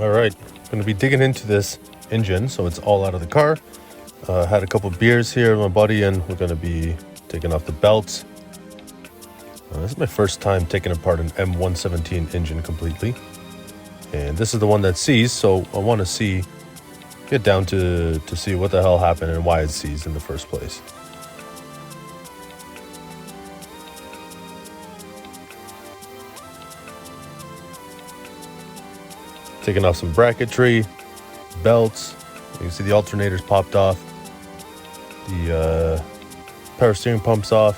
All right, going to be digging into this engine, so it's all out of the car. Had a couple beers here with my buddy, and we're going to be taking off the belts. This is my first time taking apart an M117 engine completely, and this is the one that seized, so I want to get down to see what the hell happened and why it seized in the first place. Taking off some bracketry, belts. You can see the alternators popped off. The power steering pump's off.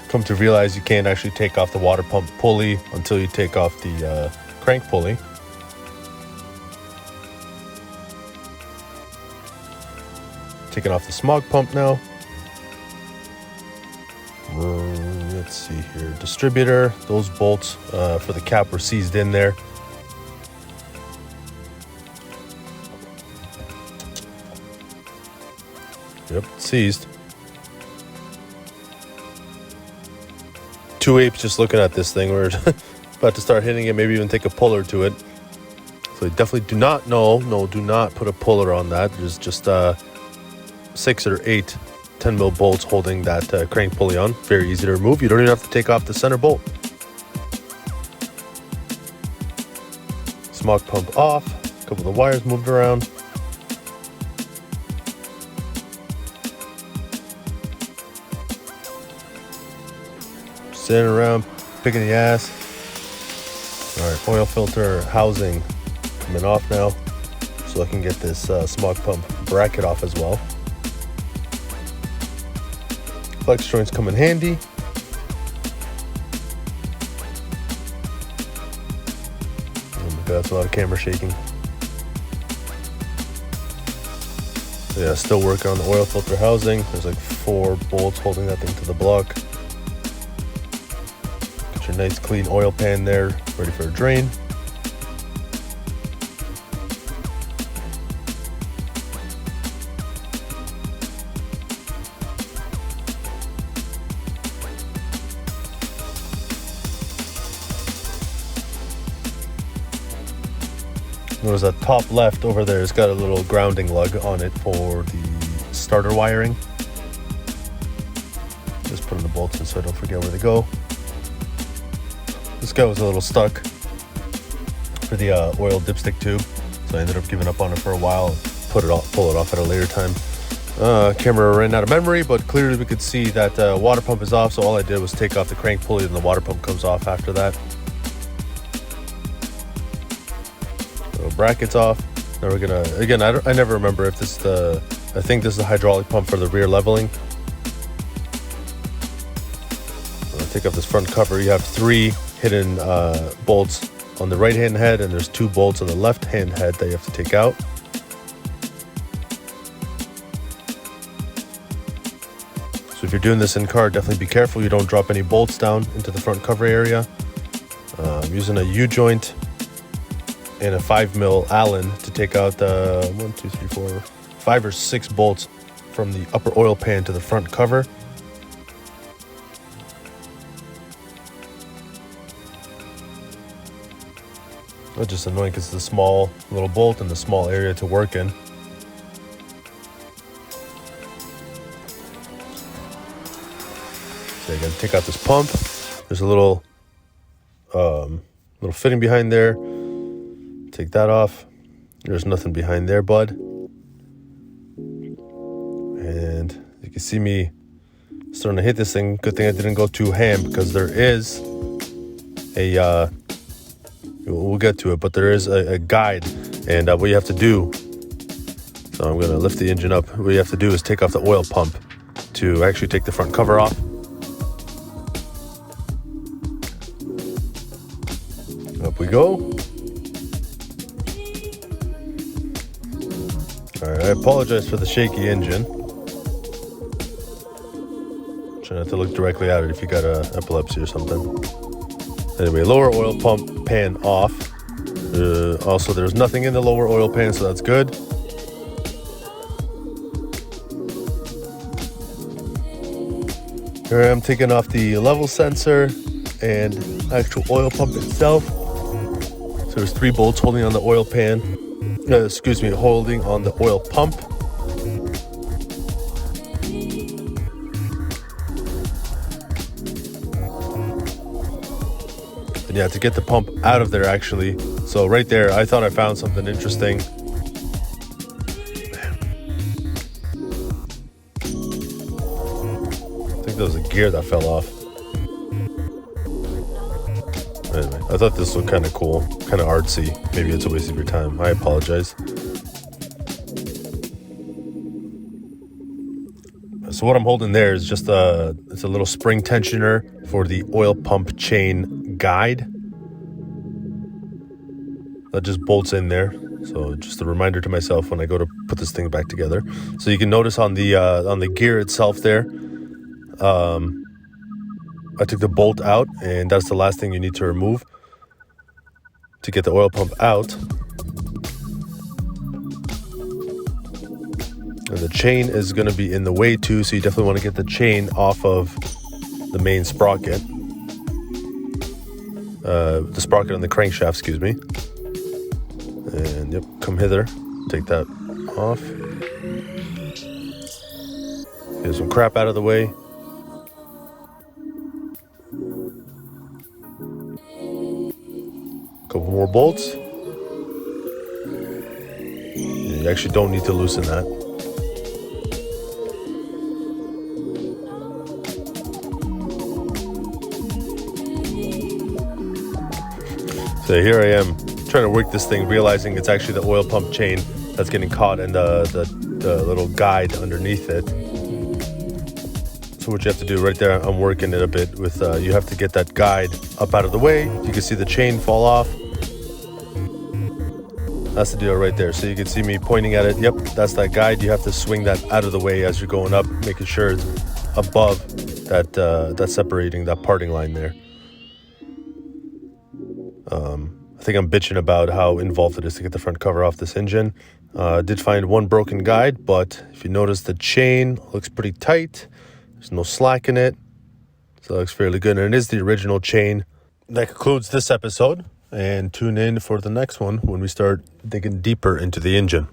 Come to realize you can't actually take off the water pump pulley until you take off the crank pulley. Taking off the smog pump now. Let's see here, distributor, those bolts for the cap were seized in there. Yep, seized. Two apes just looking at this thing. We're about to start hitting it, maybe even take a puller to it. So definitely do not put a puller on that. There's just 6 or 8 10mm bolts holding that crank pulley on. Very easy to remove. You don't even have to take off the center bolt. Smog pump off. A couple of the wires moved around. Sitting around, picking the ass. All right, oil filter housing coming off now, so I can get this smog pump bracket off as well. Flex joints come in handy. Oh my god, that's a lot of camera shaking. So yeah, still working on the oil filter housing. There's like 4 bolts holding that thing to the block. Got your nice clean oil pan there, ready for a drain. Notice that top left over there has got a little grounding lug on it for the starter wiring. Just putting the bolts in so I don't forget where they go. This guy was a little stuck for the oil dipstick tube, so I ended up giving up on it for a while. Pull it off at a later time. Camera ran out of memory, but clearly we could see that water pump is off, so all I did was take off the crank pulley and the water pump comes off after that. Brackets off. Now we're gonna, again, I never remember if this is I think this is the hydraulic pump for the rear leveling. Take off this front cover. You have 3 hidden bolts on the right hand head, and there's 2 bolts on the left hand head that you have to take out. So if you're doing this in car, definitely be careful you don't drop any bolts down into the front cover area. I'm using a U-joint and a 5mm Allen to take out the 5 or 6 bolts from the upper oil pan to the front cover. It's just annoying because it's a small little bolt and the small area to work in. So you're gonna take out this pump. There's a little fitting behind there. Take that off. There's nothing behind there, bud. And you can see me starting to hit this thing. Good thing I didn't go too ham, because there is a we'll get to it, but there is a guide and what you have to do. So I'm gonna lift the engine up. What you have to do is take off the oil pump to actually take the front cover off. Up we go. Alright, I apologize for the shaky engine. Try not to look directly at it if you got epilepsy or something. Anyway, lower oil pump pan off. Also, there's nothing in the lower oil pan, so that's good. Here I am taking off the level sensor and actual oil pump itself. So there's 3 bolts holding on the oil pan. Holding on the oil pump. And yeah, to get the pump out of there actually. So right there, I thought I found something interesting. I think there was a gear that fell off. Anyway, I thought this looked kind of cool, kind of artsy. Maybe it's a waste of your time. I apologize. So what I'm holding there is just it's a little spring tensioner for the oil pump chain guide. That just bolts in there. So just a reminder to myself when I go to put this thing back together. So you can notice on the gear itself there, I took the bolt out, and that's the last thing you need to remove to get the oil pump out. And the chain is going to be in the way too, so you definitely want to get the chain off of the main sprocket. The sprocket on the crankshaft, excuse me. And yep, come hither, take that off. Get some crap out of the way. Couple more bolts. You actually don't need to loosen that. So here I am trying to work this thing, realizing it's actually the oil pump chain that's getting caught in the little guide underneath it. So what you have to do right there, I'm working it a bit with, you have to get that guide up out of the way. You can see the chain fall off. That's the deal right there. So you can see me pointing at it. Yep, that's that guide. You have to swing that out of the way as you're going up, making sure it's above that separating, that parting line there. I think I'm bitching about how involved it is to get the front cover off this engine. Did find one broken guide, but if you notice, the chain looks pretty tight. There's no slack in it, so it looks fairly good. And it is the original chain. That concludes this episode, and tune in for the next one when we start digging deeper into the engine.